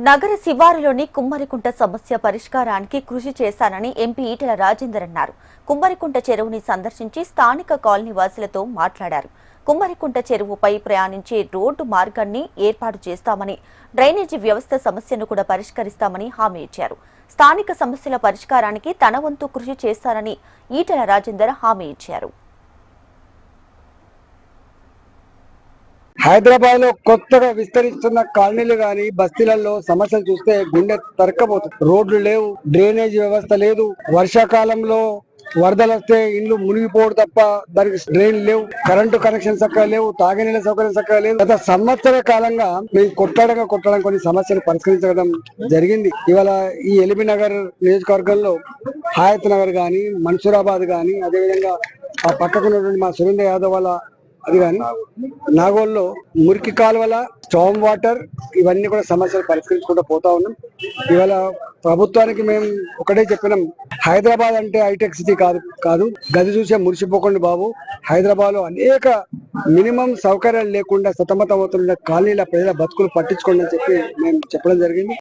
నగర శివారులోని కుమ్మరికుంట సమస్య పరిష్కారానికి కృషి చేశానని ఎంపీ ఈటెల రాజేందర్ అన్నారు. కుమ్మరికుంట చెరువుని సందర్శించి స్థానిక కాలనీ వాసులతో మాట్లాడారు. కుమ్మరికుంట చెరువుపై ప్రయాణించే రోడ్డు మార్గాన్ని ఏర్పాటు చేస్తామని, డ్రైనేజీ వ్యవస్థ సమస్యను కూడా పరిష్కరిస్తామని హామీ ఇచ్చారు. స్థానిక సమస్యల పరిష్కారానికి తన వంతు కృషి చేస్తారని ఈటెల రాజేందర్ హామీ ఇచ్చారు. హైదరాబాద్ లో కొత్తగా విస్తరిస్తున్న కాలనీలు గాని బస్తీలలో సమస్యలు చూస్తే గుండె తరక్కపోతుంది. రోడ్లు లేవు, డ్రైనేజ్ వ్యవస్థ లేదు, వర్షాకాలంలో వరదలు వస్తే ఇండ్లు మునిగిపోవడం తప్ప దానికి డ్రైన్ లేవు, కరెంటు కనెక్షన్ చక్కగా లేవు, తాగినీళ్ళ సౌకర్యం చక్కగా లేవు. గత సంవత్సర కాలంగా మేము కొట్టడం కొన్ని సమస్యలు పరిష్కరించడం జరిగింది. ఇవాళ ఈ ఎల్బీ నగర్ నియోజకవర్గంలో హయత్ నగర్ గాని, మన్సూరాబాద్ గాని, అదేవిధంగా ఆ పక్కకు ఉన్నటువంటి మా సురేంద్ర యాదవ్ వాళ్ళ అది కానీ నాగోల్లో మురికి కాలువల, స్టామ్ వాటర్, ఇవన్నీ కూడా సమస్యలు పరిష్కరించుకుంటూ పోతా ఉన్నాం. ఇవాళ ప్రభుత్వానికి మేము ఒకటే చెప్పినాం, హైదరాబాద్ అంటే హైటెక్ సిటీ కాదు, గది చూసే మురిసిపోకండి బాబు. హైదరాబాద్ లో అనేక మినిమం సౌకర్యాలు లేకుండా సతమతం అవుతున్న కాలనీల ప్రజల బతుకులు పట్టించుకోండి అని చెప్పి మేము చెప్పడం జరిగింది.